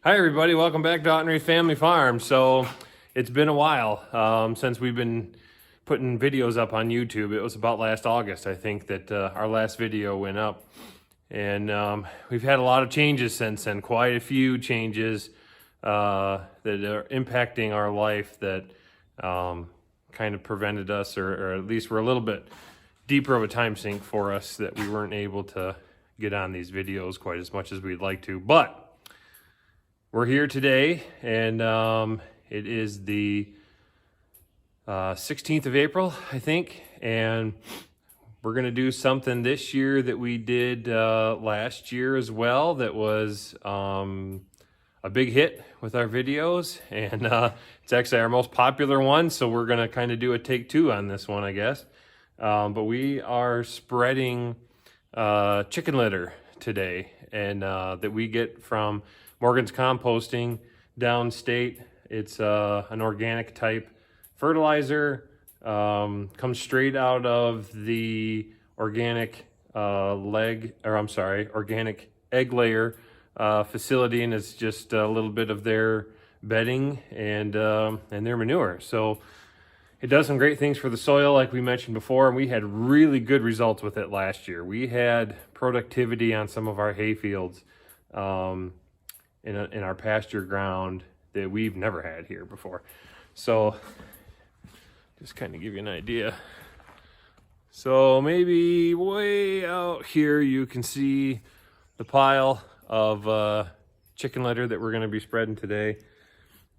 Hi everybody, welcome back to Ottenry Family Farm. So it's been a while since we've been putting videos up on YouTube. It was about last August, I think, that our last video went up. And we've had a lot of changes since then, quite a few changes that are impacting our life that kind of prevented us, or at least were a little bit deeper of a time sink for us, that we weren't able to get on these videos quite as much as we'd like to. But we're here today, and it is the 16th of April, I think, and we're going to do something this year that we did last year as well that was a big hit with our videos, and it's actually our most popular one, so we're going to kind of do a take two on this one, I guess. But we are spreading chicken litter today, and that we get from Morgan's Composting downstate. It's an organic type fertilizer, comes straight out of the organic organic egg layer facility, and it's just a little bit of their bedding and their manure. So it does some great things for the soil, like we mentioned before, and we had really good results with it last year. We had productivity on some of our hay fields in our pasture ground that we've never had here before. So just kind of give you an idea. So maybe way out here you can see the pile of chicken litter that we're going to be spreading today,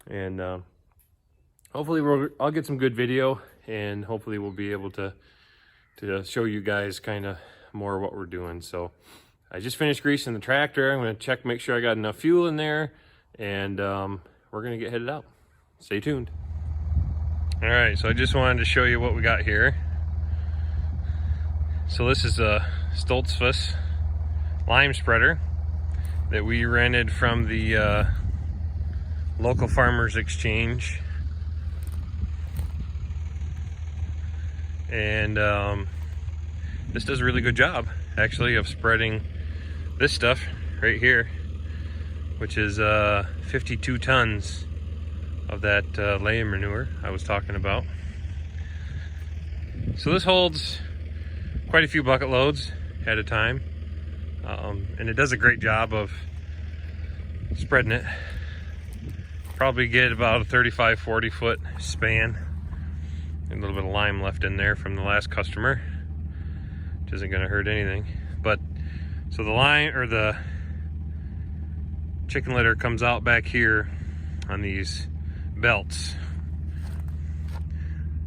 and hopefully I'll get some good video, and hopefully we'll be able to show you guys kind of more what we're doing. So I just finished greasing the tractor. I'm going to check, make sure I got enough fuel in there, and we're going to get headed out. Stay tuned. All right, so I just wanted to show you what we got here. So this is a Stoltzfus lime spreader that we rented from the local farmers exchange. And this does a really good job, actually, of spreading this stuff right here, which is 52 tons of that lay manure I was talking about. So this holds quite a few bucket loads at a time, and it does a great job of spreading it. Probably get about a 35-40 foot span. A little bit of lime left in there from the last customer, which isn't going to hurt anything. But so the lime, or the chicken litter, comes out back here on these belts.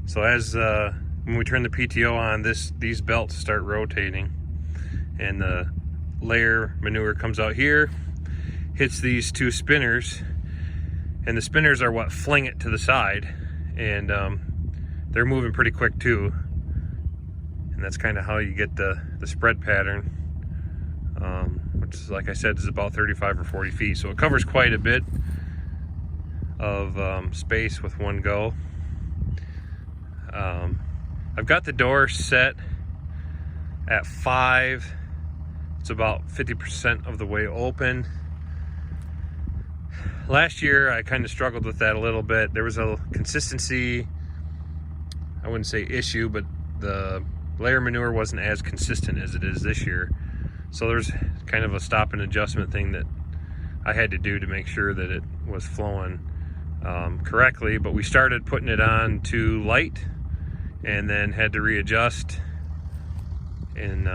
So as when we turn the PTO on, these belts start rotating, and the layer manure comes out here, hits these two spinners, and the spinners are what fling it to the side, and they're moving pretty quick too, and that's kind of how you get the spread pattern, which is, like I said, is about 35 or 40 feet. So it covers quite a bit of space with one go. I've got the door set at 5. It's about 50% of the way open. Last year I kind of struggled with that a little bit. There was a consistency, I wouldn't say issue, but the layer manure wasn't as consistent as it is this year. So there's kind of a stop and adjustment thing that I had to do to make sure that it was flowing correctly. But we started putting it on too light, and then had to readjust and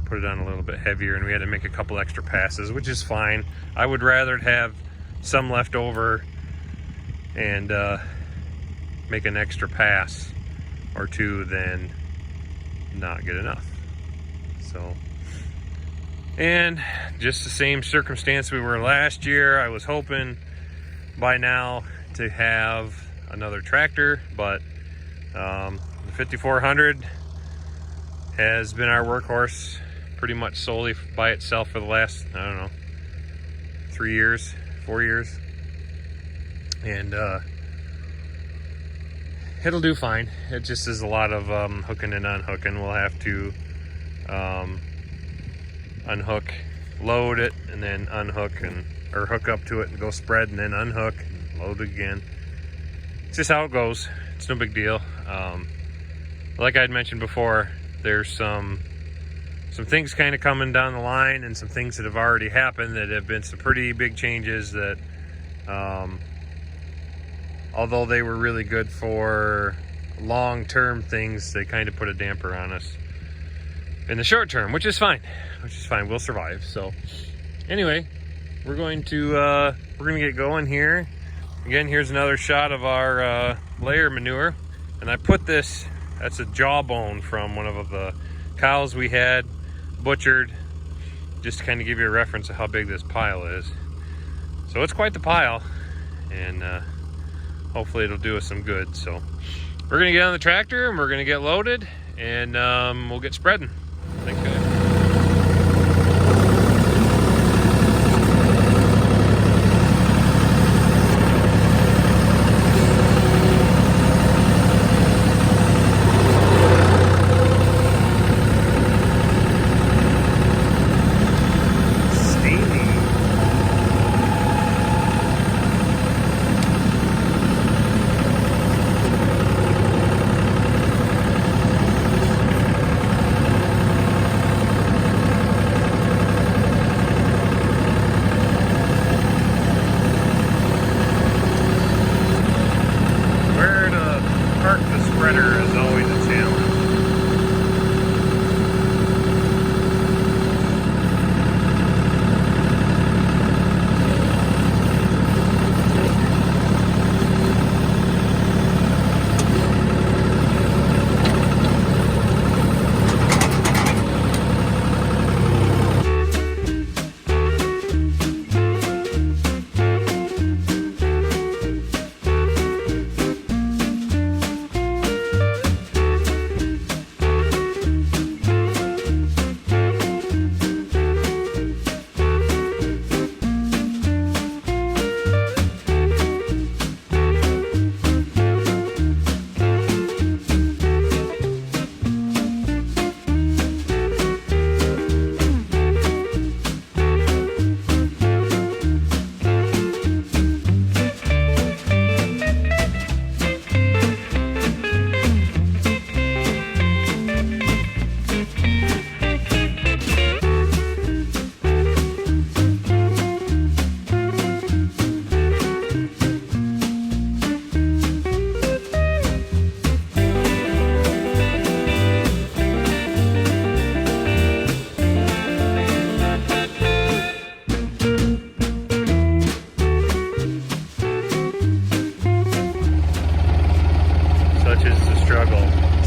put it on a little bit heavier, and we had to make a couple extra passes, which is fine. I would rather have some left over and make an extra pass or two than not get enough. So, and just the same circumstance we were last year. I was hoping by now to have another tractor, but the 5400 has been our workhorse pretty much solely by itself for the last, I don't know, 3 years, 4 years, and it'll do fine. It just is a lot of hooking and unhooking. We'll have to unhook load it, and then unhook or hook up to it and go spread, and then unhook and load it again. It's just how it goes. It's no big deal. Like I'd mentioned before, there's some things kind of coming down the line, and some things that have already happened that have been some pretty big changes that, although they were really good for long-term things, they kind of put a damper on us in the short term, which is fine. We'll survive. So anyway, we're going to get going here. Again, here's another shot of our layer manure, and I put this, that's a jawbone from one of the cows we had butchered, just to kind of give you a reference of how big this pile is. So it's quite the pile, and hopefully it'll do us some good. So we're gonna get on the tractor and we're gonna get loaded, and we'll get spreading. Thanks, guys.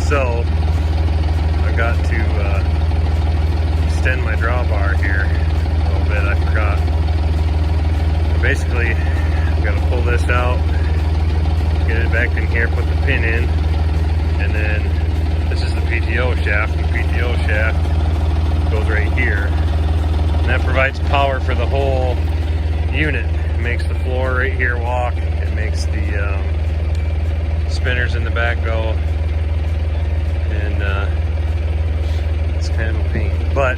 So I got to extend my drawbar here a little bit. I forgot. Basically, I've got to pull this out, get it back in here, put the pin in, and then this is the PTO shaft. The PTO shaft goes right here, and that provides power for the whole unit. It makes the floor right here walk. It makes the spinners in the back go, and it's kind of a pain. But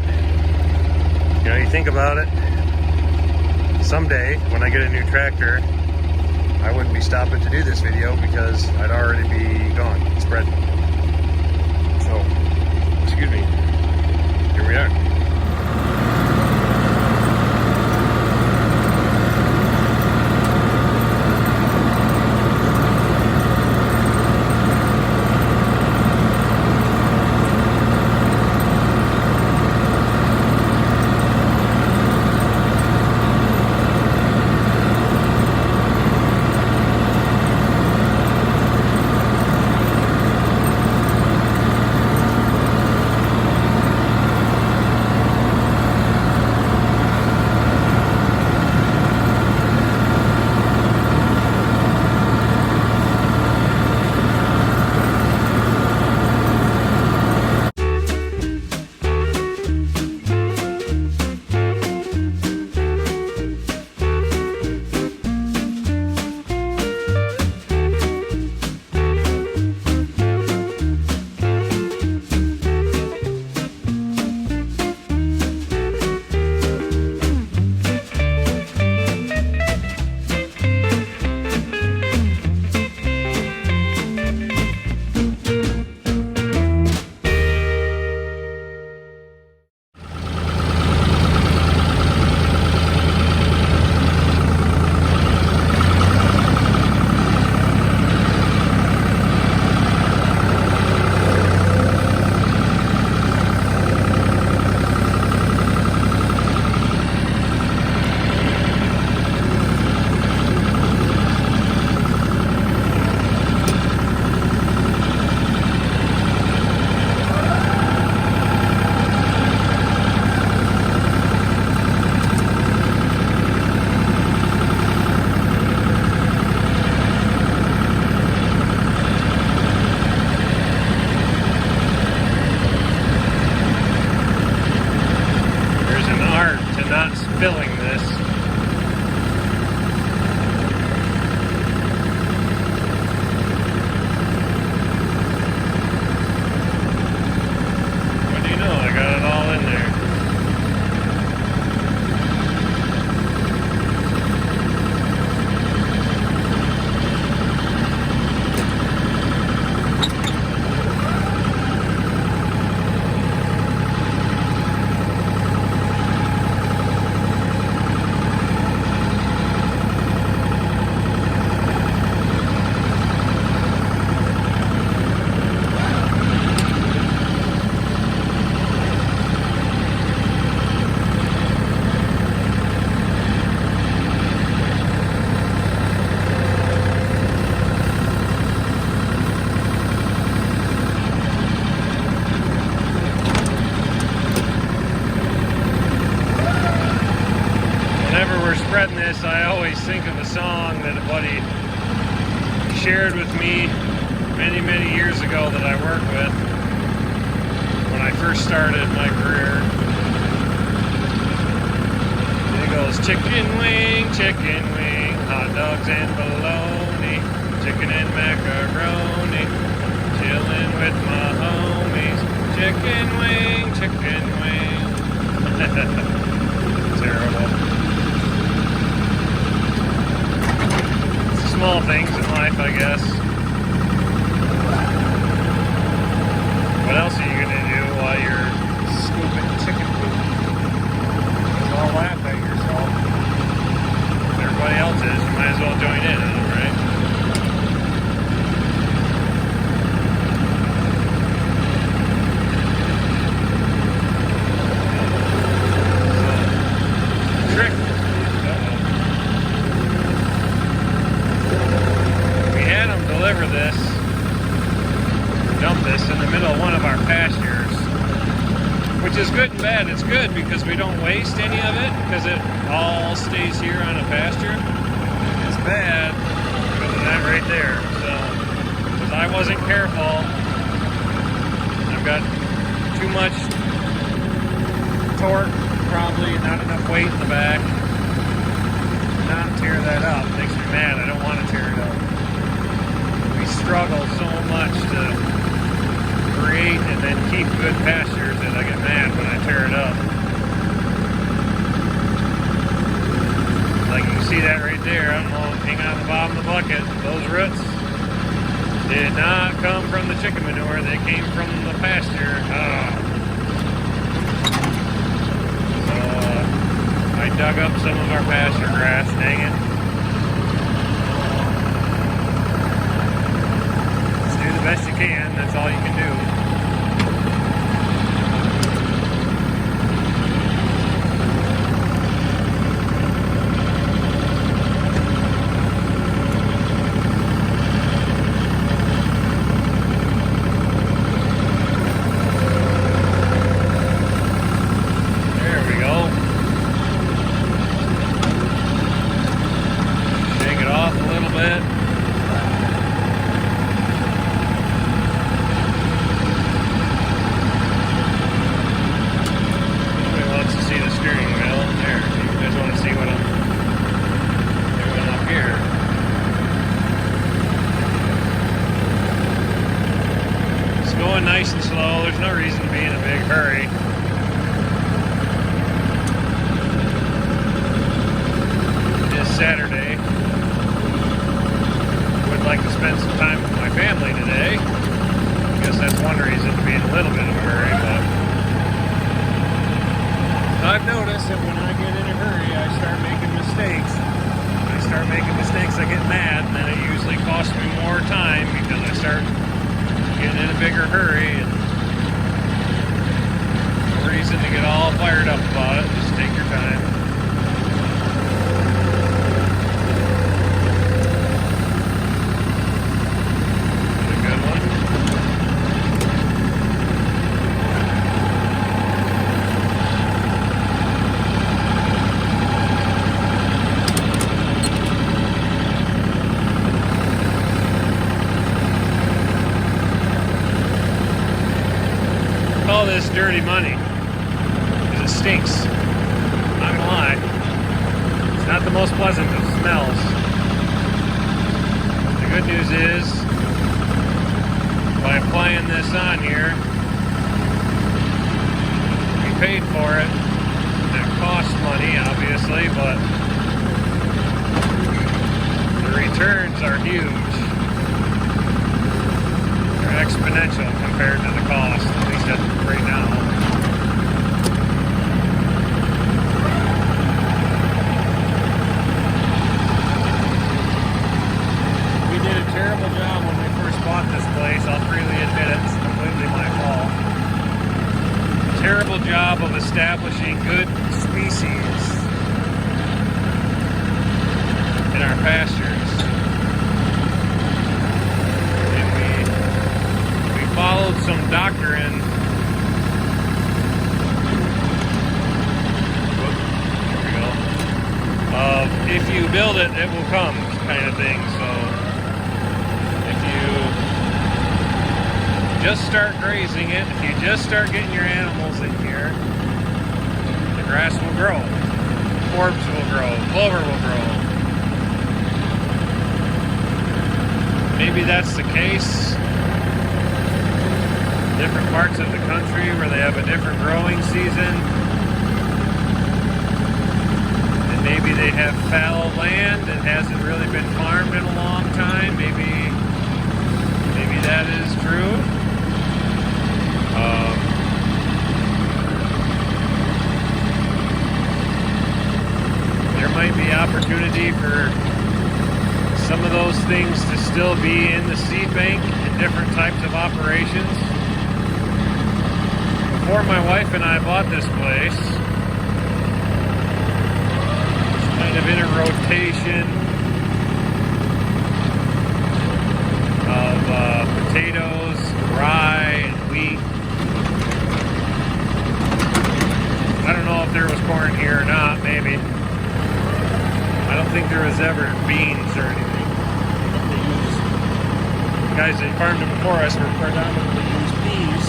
you know, you think about it, someday when I get a new tractor, I wouldn't be stopping to do this video because I'd already be gone, spread. So, excuse me, here we are. this, I always think of a song that a buddy shared with me many, many years ago that I work with when I first started my career. It goes, chicken wing, hot dogs and bologna, chicken and macaroni, chilling with my homies, chicken wing, terrible. Small things in life, I guess. What else are you gonna do while you're scooping chicken poop? Just all laugh at yourself. If everybody else is, you might as well join in, right? Trick. We had them deliver this, dump this in the middle of one of our pastures, which is good and bad. It's good because we don't waste any of it because it all stays here on a pasture. It's bad because of that right there. So, because I wasn't careful, I've got too much torque, probably not enough weight in the back. Not tear that up. It makes me mad. I don't want to tear it up. We struggle so much to create and then keep good pastures that I get mad when I tear it up. Like you can see that right there. I don't know, hanging on the bottom of the bucket. Those roots did not come from the chicken manure. They came from the pasture. I dug up some of our pasture grass, dang it. Just do the best you can, that's all you can do. Nice and slow. There's no reason to be in a big hurry. It is Saturday. Would like to spend some time with my family today. I guess that's one reason to be in a little bit of a hurry, but I've noticed that when I get in a hurry, I start making mistakes. When I start making mistakes, I get mad, and then it usually costs me more time because I start getting in a bigger hurry, and no reason to get all fired up about it. Just take your time. A good one. Call this dirty money because it stinks. I'm not gonna lie. It's not the most pleasant of smells. The good news is, by applying this on here, we paid for it. It costs money, obviously, but the returns are huge. They're exponential compared to the cost, at least right now. We did a terrible job when we first bought this place. I'll freely admit it. It's completely my fault. Terrible job of establishing good species in our pastures. Followed some doctrine of if you build it, it will come kind of thing. So if you just start grazing it, if you just start getting your animals in here, the grass will grow, forbs will grow, clover will grow. Maybe that's the case. Different parts of the country where they have a different growing season. And maybe they have fallow land that hasn't really been farmed in a long time. Maybe that is true. There might be opportunity for some of those things to still be in the seed bank in different types of operations. Before my wife and I bought this place, it's kind of in a rotation of potatoes, rye, and wheat. I don't know if there was corn here or not, maybe. I don't think there was ever beans or anything. The guys that farmed it before us were predominantly used peas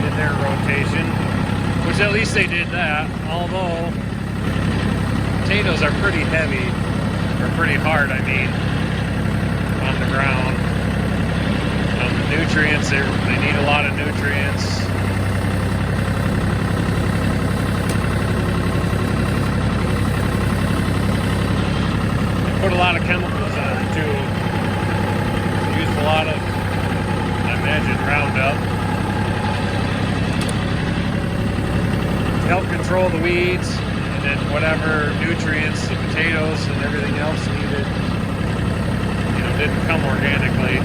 in their rotation, which at least they did that, although potatoes are pretty heavy, or pretty hard, I mean, on the ground. The nutrients, they need a lot of nutrients. They put a lot of chemicals on it too. Used a lot of, I imagine, Roundup to help control the weeds, and then whatever nutrients the potatoes and everything else needed, didn't come organically.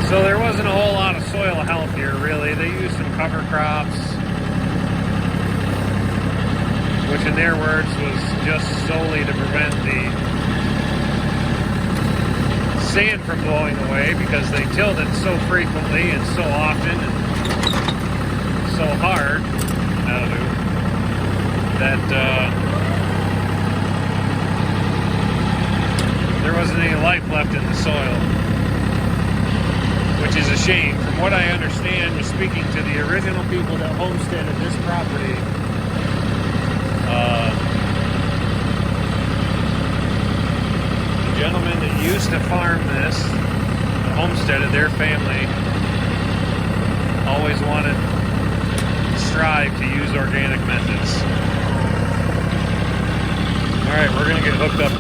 So there wasn't a whole lot of soil health here, really. They used some cover crops, which in their words was just solely to prevent the sand from blowing away, because they tilled it so frequently and so often and so hard, that there wasn't any life left in the soil, which is a shame. From what I understand, was speaking to the original people that homesteaded this property, the gentleman that used to farm this, homesteaded, their family always wanted to strive to use organic methods. All right, we're going to get hooked up.